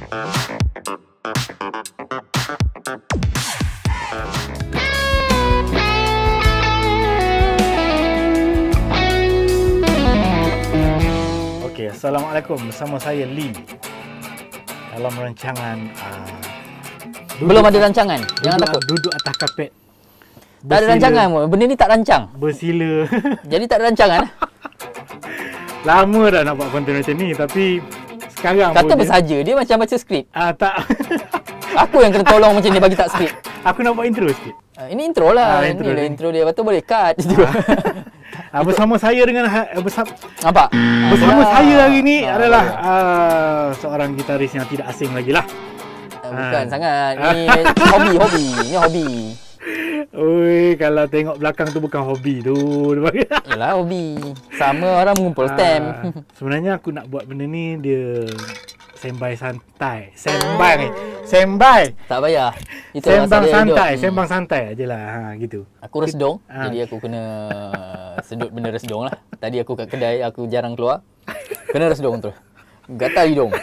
Okay, Assalamualaikum. Bersama saya Lee dalam rancangan belum ada rancangan. Jangan takut. Duduk atas kapet. Tak ada rancangan pun. Benda ni tak rancang. Bersila. Jadi tak ada rancangan. Lama dah nak buat konten macam ni, tapi sekarang kata bersaja. Dia macam baca skrip. Tak. Aku yang kena tolong macam ni bagi tak skrip. Aku nak buat intro sikit. Ini intro lah. Intro Ini intro dia. Lepas tu boleh cut. Bersama saya dengan Nampak? Bersama saya hari ni adalah seorang gitaris yang tidak asing lagi lah. Bukan sangat. Ni hobi. Ini hobi. Oi, kalau tengok belakang tu bukan hobi tu. Yalah, hobi. Sama orang mengumpul stamp. Sebenarnya aku nak buat benda ni dia sembai santai. Sembai. Tak payah. Itu Sembang santai ajalah. Gitu. Aku resdung, jadi aku kena sedut benda resdung lah. Tadi aku kat kedai, aku jarang keluar. Kena resdung terus. Gatal hidung.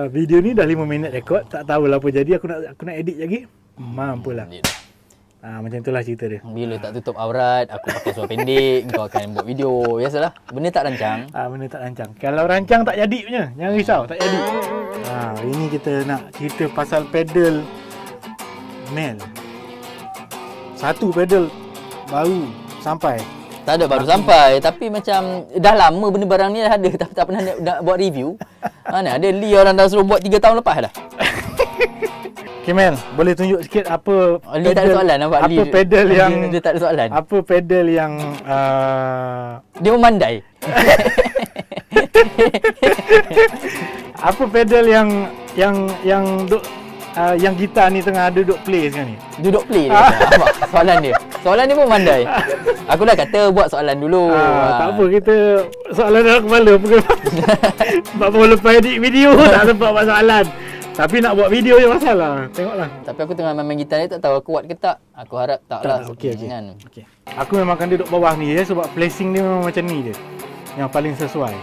Video ni dah 5 minit rekod. Tak tahulah apa jadi. Aku nak edit lagi. Mampulah. Macam itulah cerita dia. Bila tak tutup aurat, aku pakai seluar pendek, kau akan buat video. Biasalah. Benda tak rancang. Benda tak rancang. Kalau rancang tak jadi punya. Jangan risau, tak jadi. Ini kita nak cerita pasal pedal Mel. Satu pedal baru sampai. Tak ada baru sampai, tapi macam dah lama benda barang ni dah ada tapi tak pernah nak buat review. Mana ada Lee orang dah suruh buat 3 tahun lepas dah. Okay Mel, boleh tunjuk sikit apa Lee tak ada soalan nampak Lee. Apa pedal yang dia tak ada soalan. Apa pedal yang dia memandai. Apa pedal yang gitar ni tengah duduk play sekarang ni? Duduk play dia. Soalan dia. Soalan dia pun mandai. Aku dah kata buat soalan dulu. Tak apa, kita soalan dalam kepala pukul 40 lepas edit video tak sempat buat soalan. Tapi nak buat video je masalah. Tengoklah. Tapi aku tengah main gitar ni tak tahu aku kuat ke tak. Aku harap taklah. Okey. Aku memang akan duduk bawah ni je sebab placing dia memang macam ni je. Yang paling sesuai.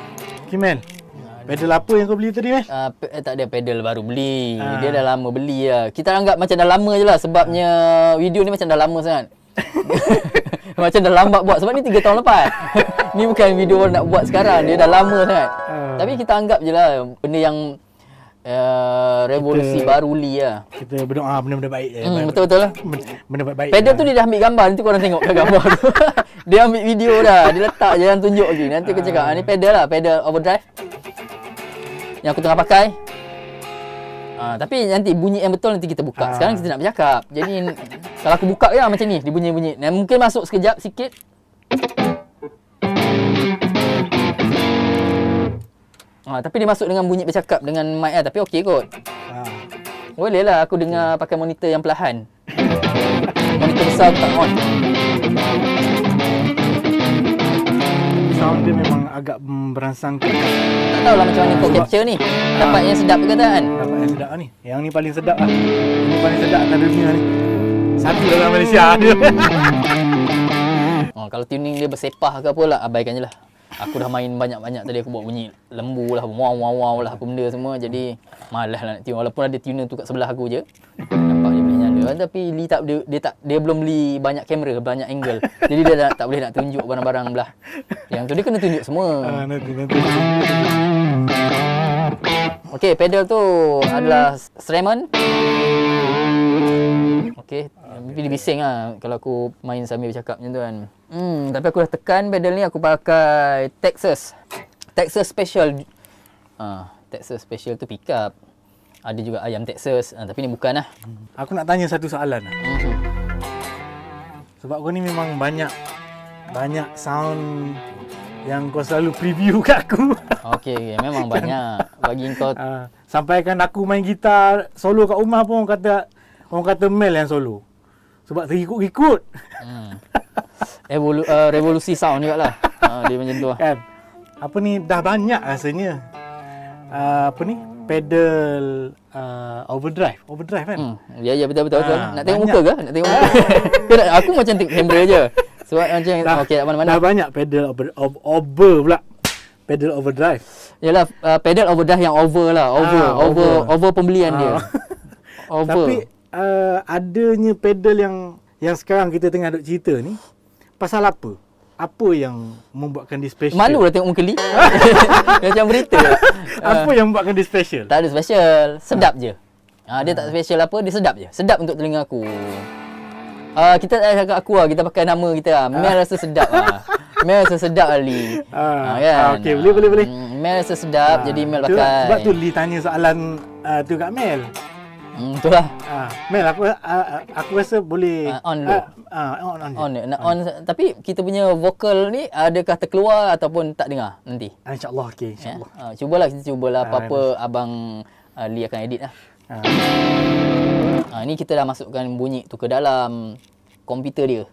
Okay Mel. Pedal apa yang kau beli tadi Mel? Tak ada pedal baru beli. Dia dah lama beli lah. Kita anggap macam dah lama je lah sebabnya video ni macam dah lama sangat. Macam dah lambat buat sebab ni 3 tahun lepas. Ni bukan video nak buat sekarang. Dia dah lama sangat. Tapi kita anggap je lah benda yang revolusi baru Lee lah. Kita berdoa benda-benda baik je. Betul-betul lah. Benda baik. Pedal tu dia dah ambil gambar. Nanti korang tengok gambar tu. Dia ambil video dah. Dia letak je, yang tunjuk lagi. Nanti aku cakap, ni pedal lah. Pedal overdrive yang aku tengah pakai. Tapi nanti bunyi yang betul nanti kita buka. Sekarang kita nak bercakap. Jadi kalau aku buka ya macam ni, dia bunyi-bunyi. Mungkin masuk sekejap sikit. Tapi dia masuk dengan bunyi bercakap dengan mic lah. Tapi okey kot. Boleh lah aku dengar pakai monitor yang perlahan. Monitor besar tak on. Sound dia memang agak berangsang ke. Tak tahulah macam mana kau capture ni. Dapat yang sedap ke tak kan? Dapat yang sedap ni. Yang ni paling sedap lah. Ini paling sedap antara dunia ni. Satu dalam Malaysia dia. Kalau tuning dia bersepah ke apa lah, abaikan je lah. Aku dah main banyak-banyak tadi, aku buat bunyi lembu lah, wow lah apa benda semua. Jadi malas lah nak tune. Walaupun ada tuner tu kat sebelah aku je. Nampak dia boleh nyala. Tapi Lee tak, dia belum beli banyak kamera, banyak angle. Jadi dia tak boleh nak tunjuk barang-barang belah. Yang tu dia kena tunjuk semua. Nanti. Okey, pedal tu adalah Strymon. Okey, dia bising lah kalau aku main sambil bercakap macam tu kan. Tapi aku dah tekan pedal ni, aku pakai Texas Special. Texas Special tu pickup. Ada juga ayam Texas, tapi ni bukan lah. Aku nak tanya satu soalan lah. Sebab kau ni memang banyak sound yang kau selalu preview kat aku. Okey, memang banyak. Bagi kau sampaikan aku main gitar solo kat rumah pun orang kata Mel yang solo. Sebab terikut-ikut. Revolusi sound jugalah. Dia macam tu lah. Kan? Apa ni dah banyak rasanya. Pedal overdrive kan? Ya betul. Nak tengok muka ke? Nak tengok muka. Aku macam tengok kamera je. Sebab macam okey tak mana-mana. Dah banyak pedal over pula. pedal overdrive. Yalah, pedal overdrive yang over lah. Over pembelian dia. Over. Tapi adanya pedal yang sekarang kita tengah duk cerita ni, pasal apa? Apa yang membuatkan dia special? Malu lah tengok muka Lee. Macam berita. Apa yang membuatkan dia special? Tak ada special. Sedap je. Dia tak special apa, dia sedap je. Sedap untuk telinga aku. Kita tak cakap aku lah, kita pakai nama kita lah. Mel rasa sedap lah. Mel rasa sedap lah Lee. Kan? Okey, boleh. Mel rasa sedap, jadi Mel pakai. Sebab tu Lee tanya soalan tu kat Mel. Itulah. Mel, aku rasa boleh on dulu. On. Tapi kita punya vokal ni adakah terkeluar ataupun tak dengar nanti? InsyaAllah, okey, insyaAllah. Kita cubalah apa-apa abang Lee akan edit lah. Ni kita dah masukkan bunyi tu ke dalam komputer dia.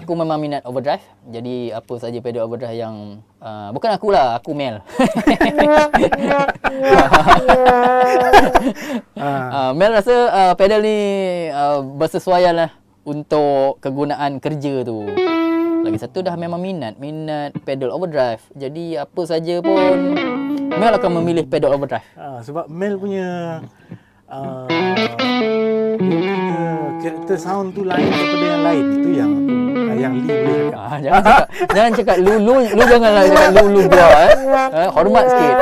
Aku memang minat overdrive. Jadi apa saja pedal overdrive yang bukan akulah, aku Mel. Mel rasa pedal ni bersesuaian lah untuk kegunaan kerja tu. Lagi satu dah memang minat pedal overdrive. Jadi apa saja pun Mel akan memilih pedal overdrive. Sebab Mel punya karakter sound tu lain daripada yang lain. Itu yang Lee boleh cakap. Jangan cakap lu janganlah cakap lu gua hormat sikit.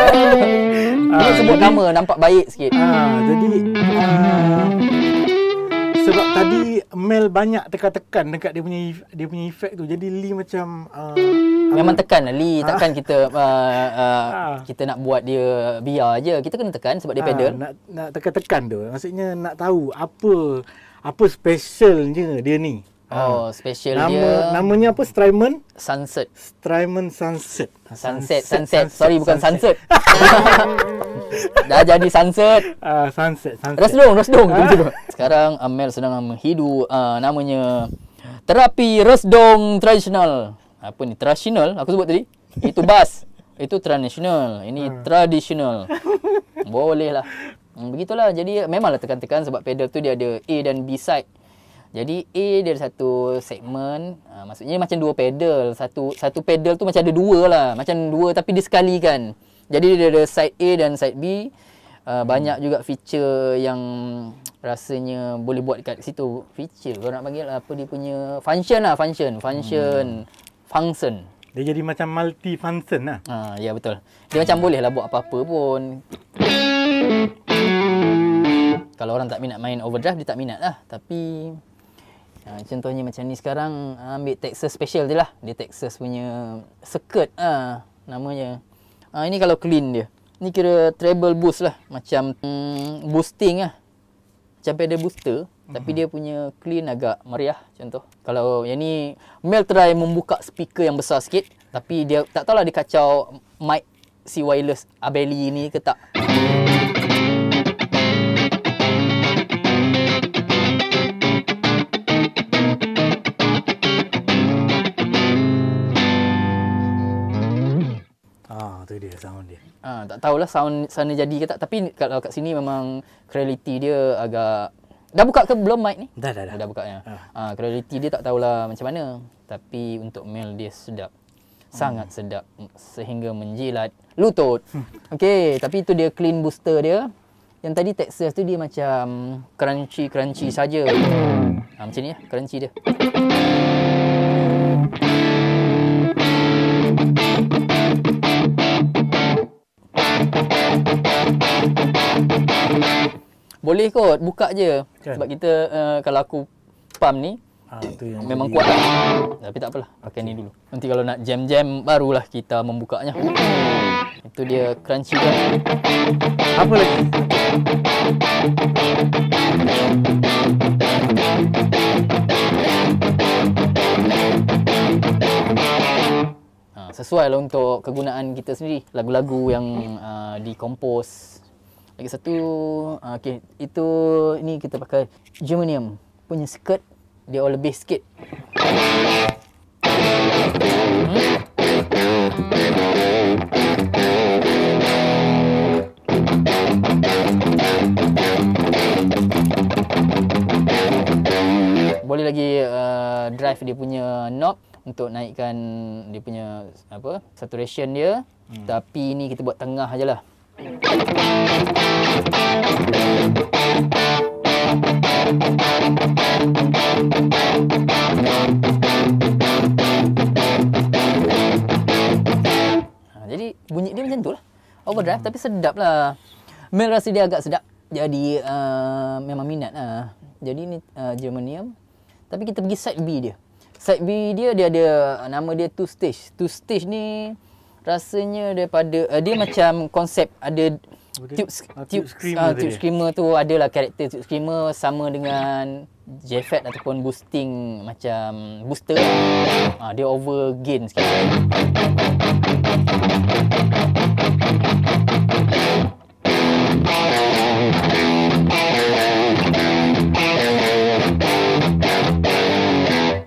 Dia sebut nama nampak baik sikit. Jadi sebab tadi Mel banyak tekan-tekan dekat dia punya efek tu. Jadi Lee macam memang tekan lah Lee. Takkan kita kita nak buat dia biar je. Kita kena tekan sebab dia pedal. Nak tekan-tekan tu. Maksudnya nak tahu apa specialnya dia ni. Special dia. Namanya apa? Strymon Sunset. Sunset. Sorry, bukan sunset. Dah jadi sunset. Sunset. Resdung. Sekarang Mel sedang menghidu namanya terapi resdung tradisional. Apa ni? Tradisional aku sebut tadi. Itu bass. Itu tradisional. Ini tradisional. Boleh lah. Begitulah. Jadi memanglah tekan-tekan sebab pedal tu dia ada A dan B side. Jadi A dia ada satu segmen, maksudnya macam dua pedal. Satu pedal tu macam ada dua lah. Macam dua tapi disekalikan. Jadi dia ada side A dan side B. Banyak juga feature yang rasanya boleh buat kat situ. Feature, kau nak panggil apa dia punya function lah. Function. Dia jadi macam multi function lah. Ya betul. Dia macam boleh lah buat apa-apa pun. Kalau orang tak minat main overdrive, dia tak minat lah. Tapi contohnya macam ni sekarang, ambil Texas Special je lah. Dia Texas punya circuit namanya. Ini kalau clean dia. Ni kira treble boost lah. Macam boosting lah. Macam pedal booster. Tapi dia punya clean agak meriah contoh. Kalau yang ni, Mel try membuka speaker yang besar sikit. Tapi dia tak tahulah dia kacau mic si wireless Abeli ni ke tak. Tu dia sound dia. Tak tahulah sound sana jadi ke tak. Tapi kalau kat sini memang quality dia agak... Dah buka ke belum mic ni? Dah. Dah bukanya. Quality dia tak tahulah macam mana. Tapi untuk Mel dia sedap. Sangat sedap. Sehingga menjilat lutut. Okey, tapi itu dia clean booster dia. Yang tadi Texas tu dia macam crunchy saja. Macam ni lah, crunchy dia. Boleh kot, buka je. Kan? Sebab kita, kalau aku pump ni, tu yang memang kuat lah. Tapi tak apalah, pakai ni dulu. Nanti kalau nak jam-jam, barulah kita membukanya. Itu dia crunchy dia. Apa lagi? Sesuai lah untuk kegunaan kita sendiri. Lagu-lagu yang dikompos. Lagi satu, okay, itu ni kita pakai germanium punya skirt. Dia lebih sikit. Boleh lagi drive overdrive dia punya knob untuk naikkan dia punya saturation dia. Tapi ni kita buat tengah aje lah. Jadi bunyi dia macam tu lah. Overdrive tapi sedap lah. Mel rasa dia agak sedap. Jadi memang minat lah. Jadi ni germanium. Tapi kita pergi side B dia. Side B dia ada nama dia two stage. Two stage ni rasanya daripada dia macam konsep ada tube screamer tu adalah karakter tube screamer sama dengan JFET ataupun boosting macam booster. Dia over gain sikit.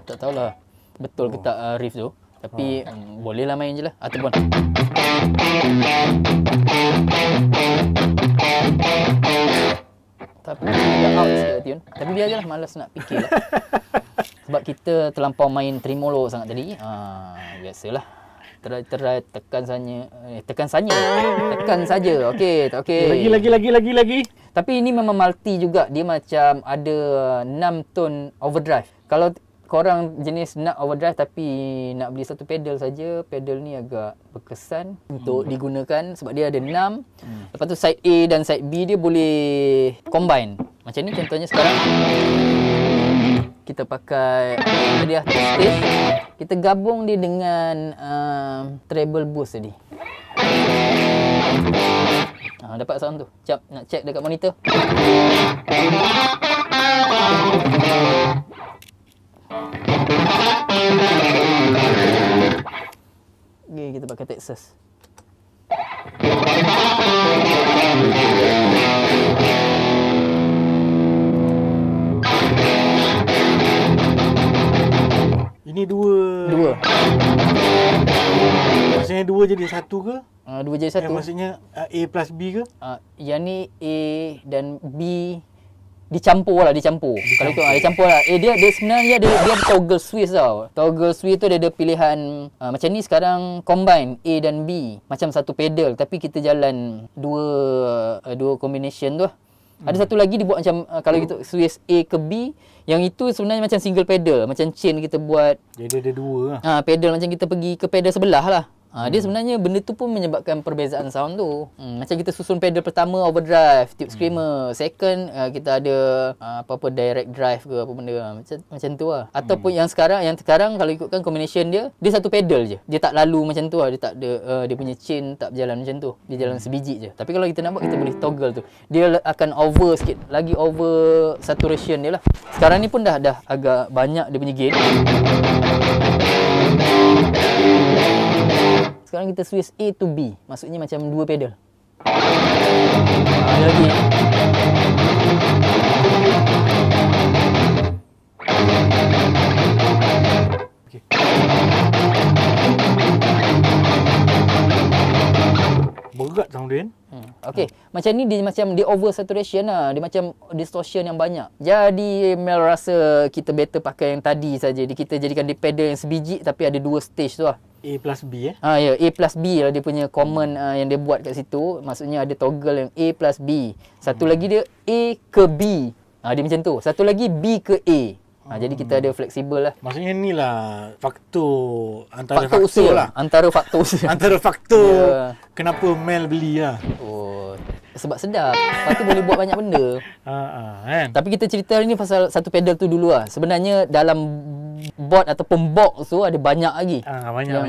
Tak tahulah betul ke tak riff tu. Tapi bolehlah main je lah. Ataupun tapi dia out sikit tune. Tapi biar je lah, malas nak fikir lah. Sebab kita terlampau main tremolo sangat tadi. Biasalah. Tekan saja. Okey, tak okey. Lagi. Tapi ini memang multi juga. Dia macam ada 6 tone overdrive. Kalau korang jenis nak overdrive tapi nak beli satu pedal saja, pedal ni agak berkesan untuk digunakan sebab dia ada 6. Lepas tu side A dan side B dia boleh combine. Macam ni contohnya sekarang kita pakai dia stage, kita gabung dia dengan treble boost tadi. Dapat sound tu. Jap nak check dekat monitor. Okay, kita pakai Texas. Ini dua. Maksudnya dua jadi satu ke? Dua jadi satu. Maksudnya A plus B ke? Yang ni A dan B dicampur. Kalau itu dicampur lah. Dia sebenarnya dia ada toggle switch tau. Toggle switch tu dia ada pilihan macam ni sekarang combine A dan B macam satu pedal tapi kita jalan dua combination tu lah. Ada satu lagi dibuat macam kalau kita switch A ke B, yang itu sebenarnya macam single pedal, macam chain kita buat. Jadi ada dua lah. Pedal macam kita pergi ke pedal sebelah lah. Dia sebenarnya benda tu pun menyebabkan perbezaan sound tu. Macam kita susun pedal pertama overdrive, tube screamer. Second kita ada apa-apa direct drive ke apa benda macam tu lah. Ataupun yang sekarang kalau ikutkan combination dia satu pedal je. Dia tak lalu macam tu lah. Dia tak ada dia punya chain tak berjalan macam tu. Dia jalan sebiji je. Tapi kalau kita nak buat kita boleh toggle tu. Dia akan over sikit, lagi over saturation dia lah. Sekarang ni pun dah agak banyak dia punya gain. Sekarang kita switch A to B. Maksudnya macam dua pedal. Ada lagi. Okay. Berat sound dia. Okey, macam ni dia macam dia over saturation lah. Dia macam distortion yang banyak. Jadi Mel rasa kita better pakai yang tadi saja. Kita jadikan dia pedal yang sebiji tapi ada dua stage tu lah. A plus B ya, A plus B lah dia punya common yang dia buat kat situ. Maksudnya ada toggle yang A plus B. Satu lagi dia A ke B. Dia macam tu. Satu lagi B ke A. Jadi kita ada fleksibel lah. Maksudnya ni lah faktor faktor usia lah. Antara faktor usia. Antara faktor kenapa Mel beli lah. Sebab sedap. Lepas tu boleh buat banyak benda. Kan? Tapi kita cerita hari ni pasal satu pedal tu dulu lah. Sebenarnya dalam board ataupun box tu ada banyak lagi.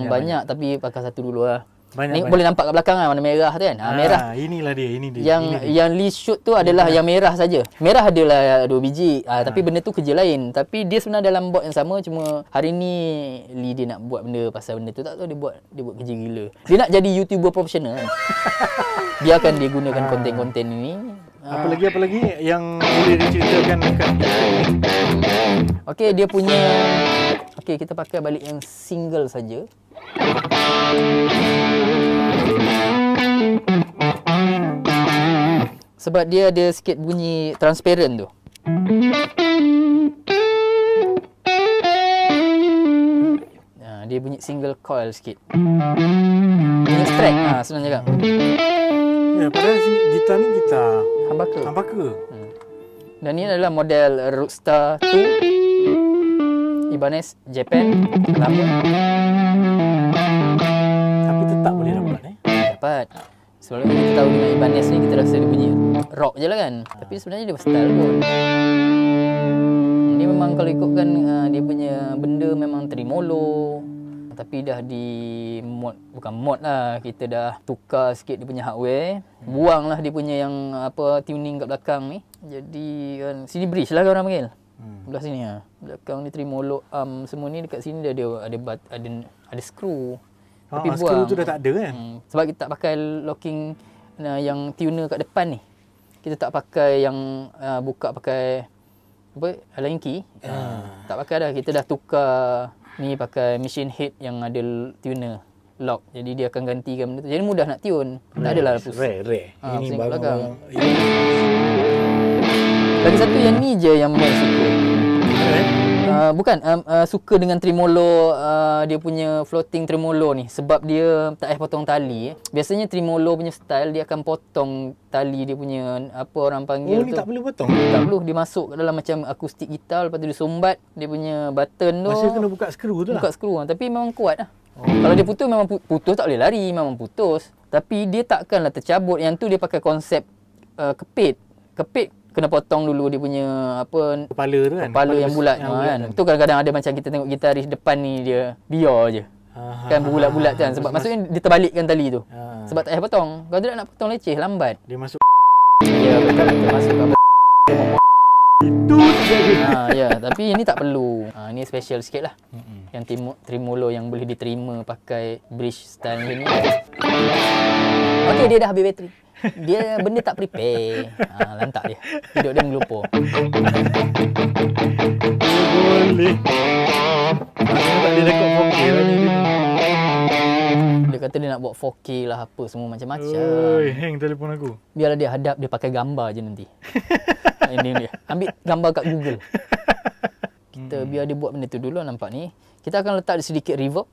Banyak tapi pakai satu dulu lah. Boleh nampak kat belakang kan warna merah tu kan. Merah. Inilah dia, ini dia. Yang Lee shoot tu adalah yang merah saja. Merah adalah 2 biji. Tapi benda tu kerja lain. Tapi dia sebenarnya dalam board yang sama, cuma hari ni Lee dia nak buat benda pasal benda tu, tak tahu dia buat kerja gila. Dia nak jadi YouTuber profesional kan. Dia akan dia gunakan konten-konten ini. Apa lagi yang boleh diceritakan dekat Okey, dia punya kita pakai balik yang single saja. Sebab dia ada sikit bunyi transparent tu. Dia bunyi single coil sikit. Bunyi strat. Senang cakap. Ya, padahal gitar ni gitar Humbucker. humbucker. Dan ni adalah model Roadster 2 Ibanez Japan. Lama. Tapi tetap boleh dapat Dapat. Sebelum kita tahu dengan Ibanez ni kita rasa dia bunyi rock je lah kan. Tapi sebenarnya dia versatile pun. Dia memang kalau ikutkan dia punya benda memang tremolo. Tapi dah di mod, bukan mod lah, kita dah tukar sikit dia punya hardware. Buang lah dia punya yang apa tuning kat belakang ni. Jadi kan sini bridge lah orang panggil. Belah sini lah. Belakang ni tremolo arm semua ni, dekat sini dia ada skru. Tapi skru tu dah tak ada kan? Sebab kita tak pakai locking yang tuner kat depan ni. Kita tak pakai yang buka pakai apa line key. Tak pakai dah. Kita dah tukar ni pakai machine head yang ada tuner lock. Jadi dia akan gantikan benda tu. Jadi mudah nak tune. Tak adalah rare. Ini belakang. Lagi satu yang ni je yang Mel suka. Bukan suka dengan tremolo, dia punya floating tremolo ni sebab dia tak payah potong tali. Biasanya tremolo punya style dia akan potong tali dia punya apa orang panggil ni tu. tak perlu potong. Tak perlu, dia masuk ke dalam macam akustik gitar, lepas tu dia sumbat dia punya button tu. Masa kena buka skru tu lah. Buka skru tapi memang kuat lah. Kalau dia putus memang putus, tak boleh lari, memang putus. Tapi dia takkanlah tercabut. Yang tu dia pakai konsep kepit. Kepit kena potong dulu dia punya apa kepala tu kan. Kepala yang bulat kan. Itu kadang-kadang ada macam kita tengok gitaris depan ni dia biar je. Kan berbulat-bulat kan sebab maksudnya dia terbalikkan tali tu. Sebab tak payah potong. Kalau tidak nak potong leceh lambat. Dia masuk Ya betul, dia masuk apa itu ya, tapi ini tak perlu. Ini special sikit lah. Yang tremolo yang boleh diterima pakai bridge style ni. Okey, dia dah habis bateri. Dia benda tak prepare. Lantak dia. Hidup dia mengelupa. boleh. Tak dia rekod 4K lah ni. Dia kata dia nak buat 4K lah apa semua macam-macam. Oi, hang telefon aku. Biarlah dia hadap, dia pakai gambar je nanti. Ini dia. Ambil gambar kat Google. Kita biar dia buat benda tu dulu, nampak ni. Kita akan letak sedikit reverb.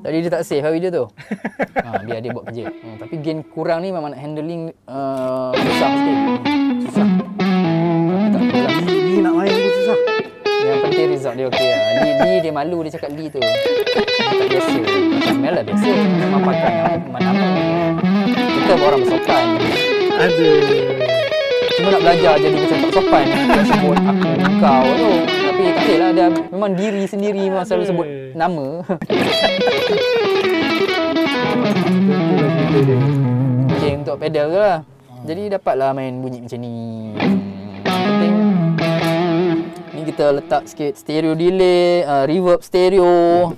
Tadi dia tak save video tu. Biar dia buat kerja. Tapi gain kurang ni memang nak handling susah sikit. Susah. Tapi tak apalah. Ni nak main pun susah. Yang penting result dia okey lah. Dia malu dia cakap Lee tu. Dia tak biasa. Macam Mel lah biasa. Memang pakai nama. Kita orang bersopan. Ada. Cuma nak belajar jadi macam tak sopan. Dia sebut aku, kau tu. Tapi tak boleh lah. Dia memang diri sendiri memang selalu sebut nama. Okay, untuk pedal ke lah. Jadi dapatlah main bunyi macam ni. Penting. Ni kita letak sikit stereo delay, reverb stereo.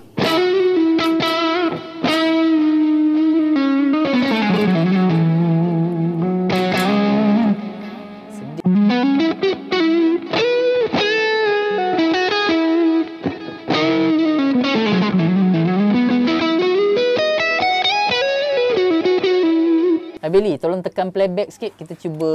Billy, tolong tekan playback sikit. Kita cuba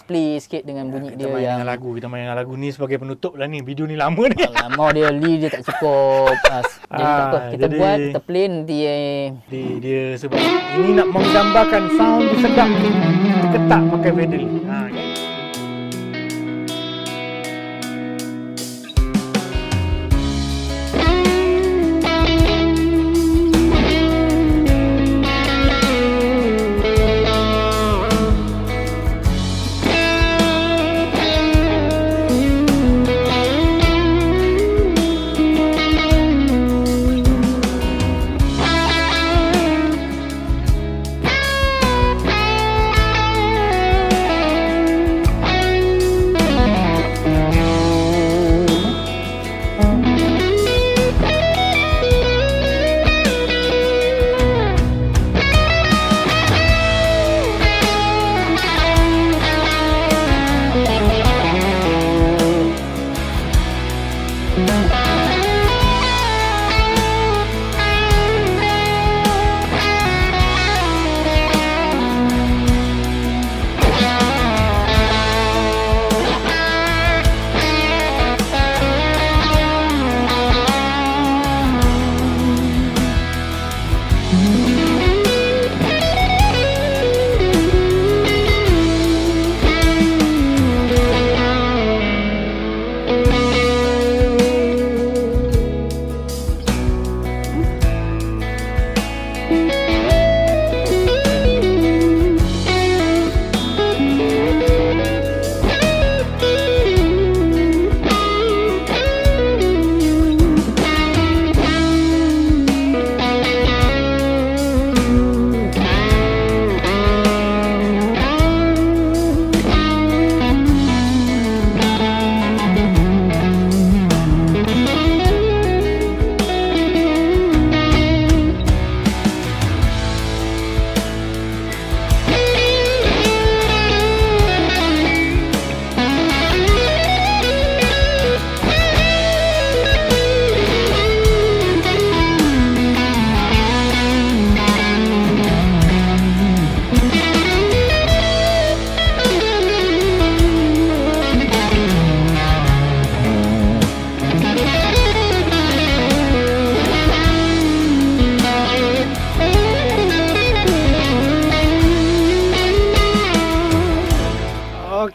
play sikit dengan bunyi kita dia main yang dengan lagu. Kita main dengan lagu ni sebagai penutup lah ni. Video ni lama ni. lama dia Lee dia tak cukup. Jadi tak apa, kita buat, kita play nanti dia sebab ini nak menggambarkan sound dia sedap. Kita ketak pakai pedal. Okay.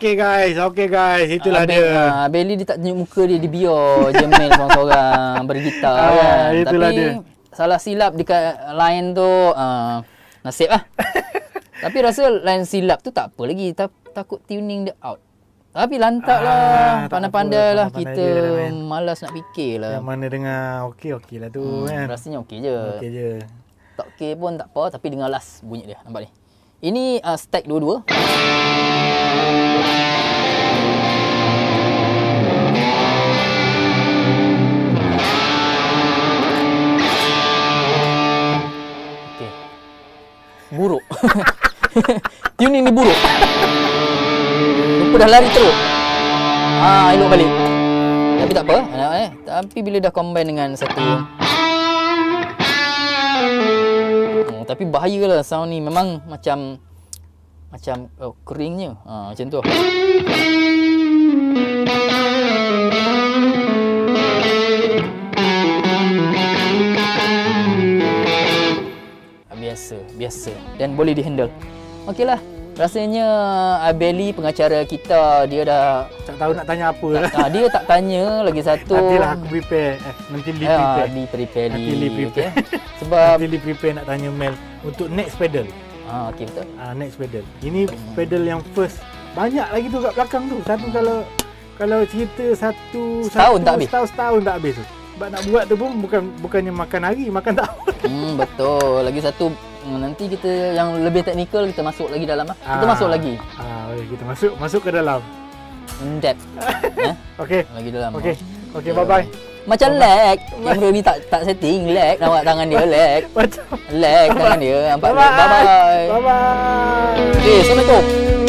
Okey guys, itulah dia. Bailey dia tak tunjuk muka dia biar je main seorang-seorang bergitar kan. Itulah Tapi dia. salah silap dekat line tu nasib lah. Tapi rasa line silap tu tak apa lagi, takut tuning dia out. Tapi lantak lah, tak pandai-pandai apa, lah. pandai Kita je lah, man. malas nak fikir lah. Yang mana dengar okey lah tu kan. Rasanya okey je. Okey je. Tak okey pun tak apa, tapi dengar last bunyi dia. Nampak ni. Ini stack dua-dua. Okey. Buruk. Tuning ni buruk. Rupa dah lari teruk. Elok balik. Tapi tak apa. Tapi bila dah combine dengan satu tapi bahayalah sound ni. Memang macam keringnya. Macam tu. Biasa. Dan boleh dihandle. Okeylah. Rasanya Bailey pengacara kita dia dah Tak tahu nak tanya apa lah. dia tak tanya lagi satu. Nantilah aku prepare. Nanti Lee prepare. Lee prepare. Nanti Lee prepare. Sebab Nanti Lee prepare nak tanya Mel untuk next pedal. okey betul. Next pedal. Ini pedal yang first. Banyak lagi tu kat belakang tu. Satu kalau cerita Setahun tak habis. Setahun tak habis tu. Sebab nak buat tu pun bukannya makan hari, makan tahun. Betul. Lagi satu nanti kita yang lebih teknikal kita masuk lagi dalam lah. Kita masuk lagi. Kita masuk ke dalam. In depth. Okey. Lagi dalam. Okey, bye-bye. Macam lag. Yang Robi tak setting lag. Nampak tangan dia lag. Macam Lag tangan dia. Nampak lag. Bye-bye. Bye-bye. Okay, Assalamualaikum.